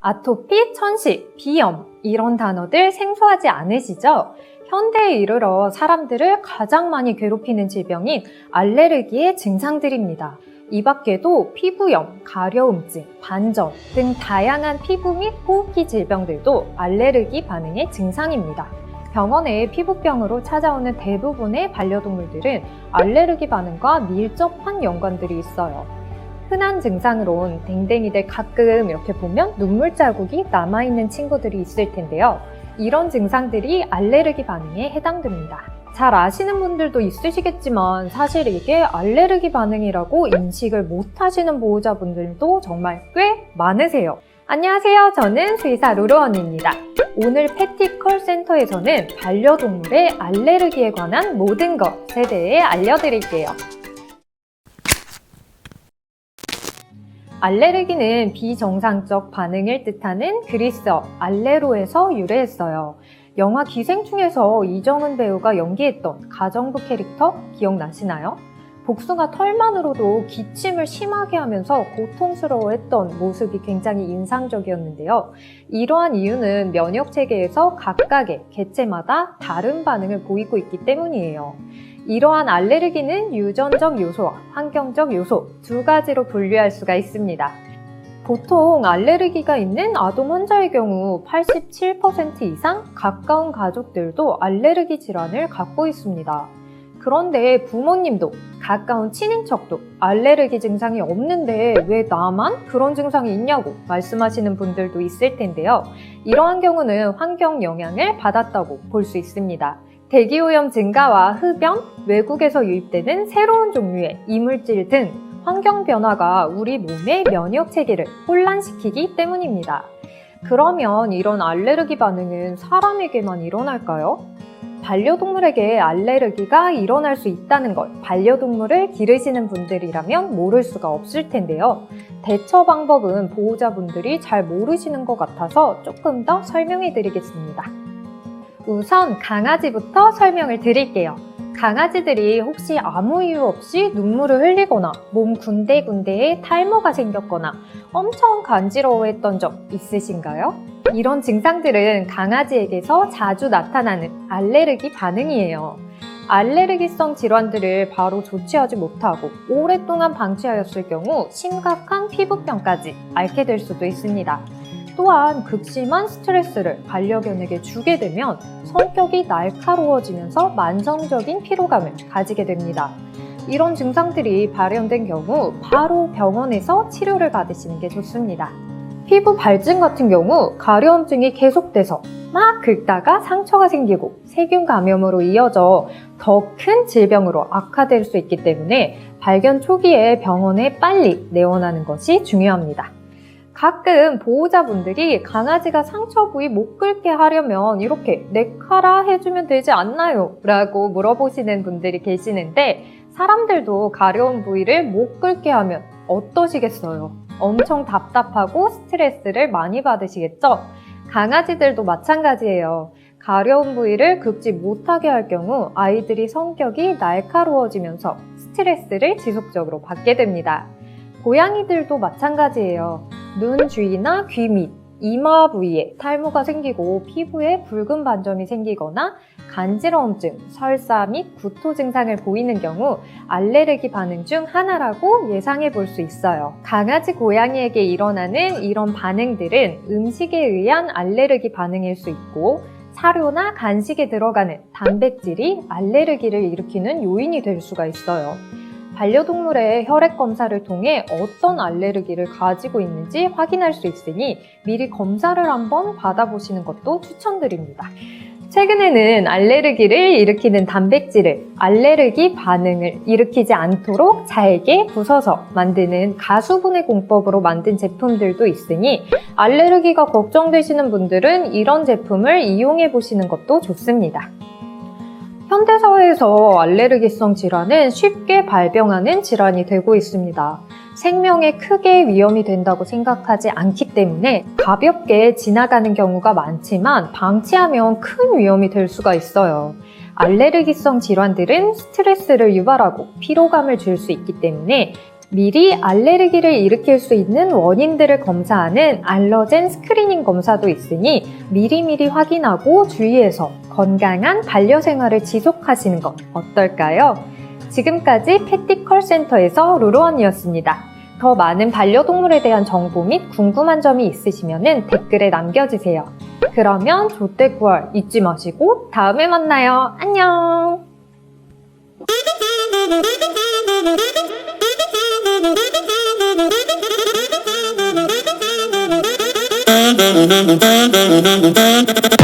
아토피, 천식, 비염 이런 단어들 생소하지 않으시죠? 현대에 이르러 사람들을 가장 많이 괴롭히는 질병인 알레르기의 증상들입니다. 이 밖에도 피부염, 가려움증, 반전 등 다양한 피부 및 호흡기 질병들도 알레르기 반응의 증상입니다. 병원에 피부병으로 찾아오는 대부분의 반려동물들은 알레르기 반응과 밀접한 연관들이 있어요. 흔한 증상으론 댕댕이들 가끔 이렇게 보면 눈물 자국이 남아있는 친구들이 있을 텐데요. 이런 증상들이 알레르기 반응에 해당됩니다. 잘 아시는 분들도 있으시겠지만 사실 이게 알레르기 반응이라고 인식을 못하시는 보호자분들도 정말 꽤 많으세요. 안녕하세요. 저는 수의사 루루언니입니다. 오늘 패티컬 센터에서는 반려동물의 알레르기에 관한 모든 것에 대해 알려드릴게요. 알레르기는 비정상적 반응을 뜻하는 그리스어 알레로에서 유래했어요. 영화 기생충에서 이정은 배우가 연기했던 가정부 캐릭터 기억나시나요? 복숭아 털만으로도 기침을 심하게 하면서 고통스러워했던 모습이 굉장히 인상적이었는데요. 이러한 이유는 면역체계에서 각각의 개체마다 다른 반응을 보이고 있기 때문이에요. 이러한 알레르기는 유전적 요소와 환경적 요소 두 가지로 분류할 수가 있습니다. 보통 알레르기가 있는 아동 환자의 경우 87% 이상 가까운 가족들도 알레르기 질환을 갖고 있습니다. 그런데 부모님도 가까운 친인척도 알레르기 증상이 없는데 왜 나만 그런 증상이 있냐고 말씀하시는 분들도 있을 텐데요. 이러한 경우는 환경 영향을 받았다고 볼 수 있습니다. 대기오염 증가와 흡연, 외국에서 유입되는 새로운 종류의 이물질 등 환경 변화가 우리 몸의 면역 체계를 혼란시키기 때문입니다. 그러면 이런 알레르기 반응은 사람에게만 일어날까요? 반려동물에게 알레르기가 일어날 수 있다는 걸 반려동물을 기르시는 분들이라면 모를 수가 없을 텐데요. 대처 방법은 보호자분들이 잘 모르시는 것 같아서 조금 더 설명해 드리겠습니다. 우선 강아지부터 설명을 드릴게요. 강아지들이 혹시 아무 이유 없이 눈물을 흘리거나 몸 군데군데에 탈모가 생겼거나 엄청 간지러워했던 적 있으신가요? 이런 증상들은 강아지에게서 자주 나타나는 알레르기 반응이에요. 알레르기성 질환들을 바로 조치하지 못하고 오랫동안 방치하였을 경우 심각한 피부병까지 앓게 될 수도 있습니다. 또한 극심한 스트레스를 반려견에게 주게 되면 성격이 날카로워지면서 만성적인 피로감을 가지게 됩니다. 이런 증상들이 발현된 경우 바로 병원에서 치료를 받으시는 게 좋습니다. 피부 발진 같은 경우 가려움증이 계속돼서 막 긁다가 상처가 생기고 세균 감염으로 이어져 더 큰 질병으로 악화될 수 있기 때문에 발견 초기에 병원에 빨리 내원하는 것이 중요합니다. 가끔 보호자분들이 강아지가 상처 부위 못 긁게 하려면 이렇게 네카라 해주면 되지 않나요? 라고 물어보시는 분들이 계시는데 사람들도 가려운 부위를 못 긁게 하면 어떠시겠어요? 엄청 답답하고 스트레스를 많이 받으시겠죠? 강아지들도 마찬가지예요. 가려운 부위를 긁지 못하게 할 경우 아이들이 성격이 날카로워지면서 스트레스를 지속적으로 받게 됩니다. 고양이들도 마찬가지예요. 눈 주위나 귀 밑, 이마 부위에 탈모가 생기고 피부에 붉은 반점이 생기거나 간지러움증, 설사 및 구토 증상을 보이는 경우 알레르기 반응 중 하나라고 예상해 볼 수 있어요. 강아지, 고양이에게 일어나는 이런 반응들은 음식에 의한 알레르기 반응일 수 있고 사료나 간식에 들어가는 단백질이 알레르기를 일으키는 요인이 될 수가 있어요. 반려동물의 혈액 검사를 통해 어떤 알레르기를 가지고 있는지 확인할 수 있으니 미리 검사를 한번 받아보시는 것도 추천드립니다. 최근에는 알레르기를 일으키는 단백질을 알레르기 반응을 일으키지 않도록 잘게 부숴서 만드는 가수분해 공법으로 만든 제품들도 있으니 알레르기가 걱정되시는 분들은 이런 제품을 이용해 보시는 것도 좋습니다. 현대사회에서 알레르기성 질환은 쉽게 발병하는 질환이 되고 있습니다. 생명에 크게 위험이 된다고 생각하지 않기 때문에 가볍게 지나가는 경우가 많지만 방치하면 큰 위험이 될 수가 있어요. 알레르기성 질환들은 스트레스를 유발하고 피로감을 줄 수 있기 때문에 미리 알레르기를 일으킬 수 있는 원인들을 검사하는 알러젠 스크리닝 검사도 있으니 미리미리 확인하고 주의해서 건강한 반려생활을 지속하시는 것 어떨까요? 지금까지 패티 컬센터에서 루루언이었습니다. 더 많은 반려동물에 대한 정보 및 궁금한 점이 있으시면 댓글에 남겨주세요. 그러면 조떼구알 잊지 마시고 다음에 만나요. 안녕! Thank you.